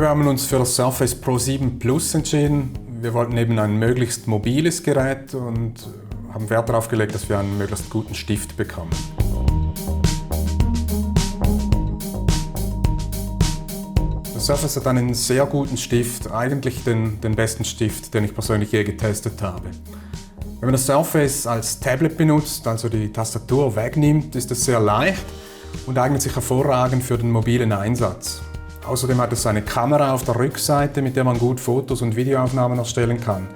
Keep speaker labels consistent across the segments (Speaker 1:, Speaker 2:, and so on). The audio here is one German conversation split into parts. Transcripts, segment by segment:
Speaker 1: wir haben uns für das Surface Pro 7 Plus entschieden. Wir wollten eben ein möglichst mobiles Gerät und haben Wert darauf gelegt, dass wir einen möglichst guten Stift bekommen. Das Surface hat einen sehr guten Stift, eigentlich den besten Stift, den ich persönlich je getestet habe. Wenn man das Surface als Tablet benutzt, also die Tastatur wegnimmt, ist es sehr leicht und eignet sich hervorragend für den mobilen Einsatz. Außerdem hat es eine Kamera auf der Rückseite, mit der man gut Fotos und Videoaufnahmen erstellen kann.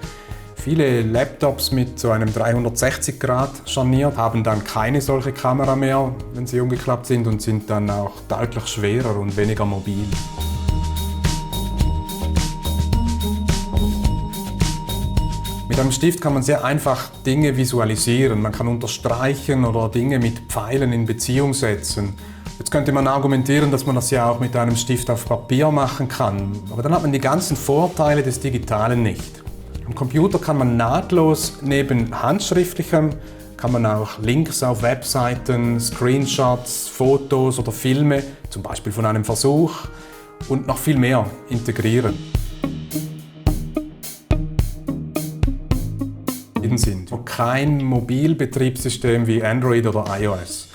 Speaker 1: Viele Laptops mit so einem 360-Grad-Scharnier haben dann keine solche Kamera mehr, wenn sie umgeklappt sind, und sind dann auch deutlich schwerer und weniger mobil. Mit einem Stift kann man sehr einfach Dinge visualisieren. Man kann unterstreichen oder Dinge mit Pfeilen in Beziehung setzen. Jetzt könnte man argumentieren, dass man das ja auch mit einem Stift auf Papier machen kann. Aber dann hat man die ganzen Vorteile des Digitalen nicht. Am Computer kann man nahtlos neben Handschriftlichem kann man auch Links auf Webseiten, Screenshots, Fotos oder Filme, zum Beispiel von einem Versuch, und noch viel mehr integrieren. Sind kein Mobilbetriebssystem wie Android oder iOS.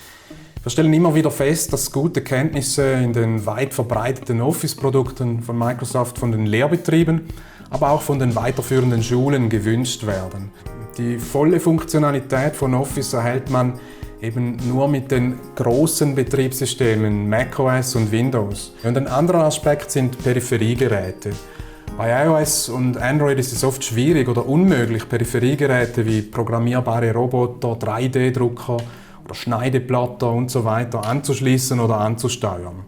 Speaker 1: Wir stellen immer wieder fest, dass gute Kenntnisse in den weit verbreiteten Office-Produkten von Microsoft von den Lehrbetrieben, aber auch von den weiterführenden Schulen gewünscht werden. Die volle Funktionalität von Office erhält man eben nur mit den großen Betriebssystemen macOS und Windows. Und ein anderer Aspekt sind Peripheriegeräte. Bei iOS und Android ist es oft schwierig oder unmöglich, Peripheriegeräte wie programmierbare Roboter, 3D-Drucker oder Schneideplotter usw. anzuschließen oder anzusteuern.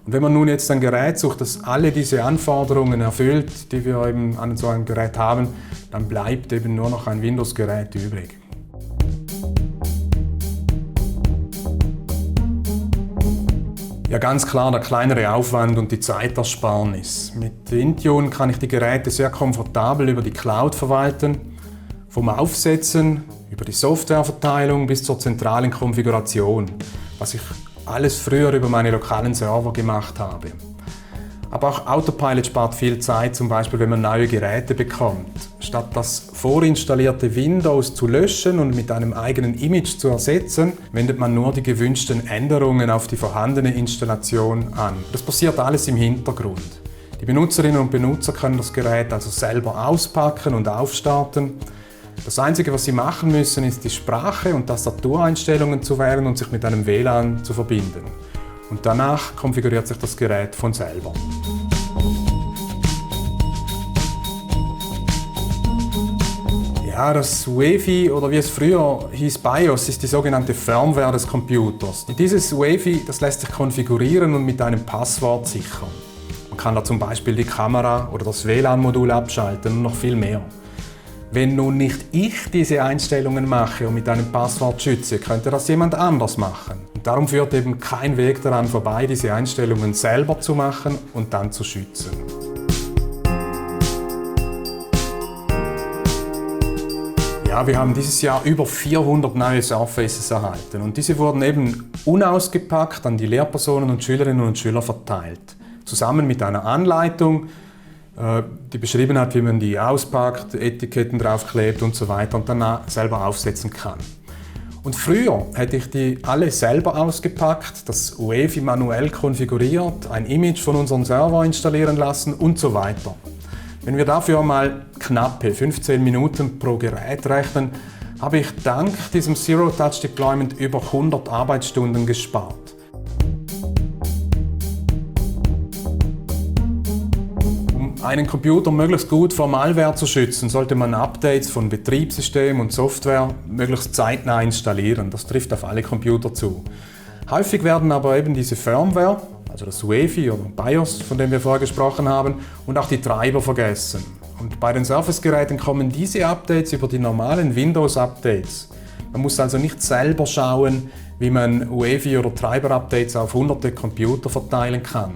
Speaker 1: Und wenn man nun jetzt ein Gerät sucht, das alle diese Anforderungen erfüllt, die wir eben an so einem Gerät haben, dann bleibt eben nur noch ein Windows-Gerät übrig. Ja, ganz klar der kleinere Aufwand und die Zeitersparnis. Mit Intune kann ich die Geräte sehr komfortabel über die Cloud verwalten, vom Aufsetzen über die Softwareverteilung bis zur zentralen Konfiguration, was ich alles früher über meine lokalen Server gemacht habe. Aber auch Autopilot spart viel Zeit, zum Beispiel wenn man neue Geräte bekommt. Statt das vorinstallierte Windows zu löschen und mit einem eigenen Image zu ersetzen, wendet man nur die gewünschten Änderungen auf die vorhandene Installation an. Das passiert alles im Hintergrund. Die Benutzerinnen und Benutzer können das Gerät also selber auspacken und aufstarten. Das Einzige, was sie machen müssen, ist die Sprache und Tastatureinstellungen zu wählen und sich mit einem WLAN zu verbinden. Und danach konfiguriert sich das Gerät von selber. Ja, das UEFI oder wie es früher hieß BIOS ist die sogenannte Firmware des Computers. Dieses UEFI, das lässt sich konfigurieren und mit einem Passwort sichern. Man kann da zum Beispiel die Kamera oder das WLAN-Modul abschalten und noch viel mehr. Wenn nun nicht ich diese Einstellungen mache und mit einem Passwort schütze, könnte das jemand anders machen. Und darum führt eben kein Weg daran vorbei, diese Einstellungen selber zu machen und dann zu schützen. Ja, wir haben dieses Jahr über 400 neue Surfaces erhalten und diese wurden eben unausgepackt an die Lehrpersonen und Schülerinnen und Schüler verteilt. Zusammen mit einer Anleitung, die beschrieben hat, wie man die auspackt, Etiketten draufklebt und so weiter und dann selber aufsetzen kann. Und früher hätte ich die alle selber ausgepackt, das UEFI manuell konfiguriert, ein Image von unserem Server installieren lassen und so weiter. Wenn wir dafür mal knappe 15 Minuten pro Gerät rechnen, habe ich dank diesem Zero-Touch-Deployment über 100 Arbeitsstunden gespart. Einen Computer möglichst gut vor Malware zu schützen, sollte man Updates von Betriebssystem und Software möglichst zeitnah installieren. Das trifft auf alle Computer zu. Häufig werden aber eben diese Firmware, also das UEFI oder BIOS, von dem wir vorher gesprochen haben, und auch die Treiber vergessen. Und bei den Surface-Geräten kommen diese Updates über die normalen Windows-Updates. Man muss also nicht selber schauen, wie man UEFI oder Treiber-Updates auf hunderte Computer verteilen kann.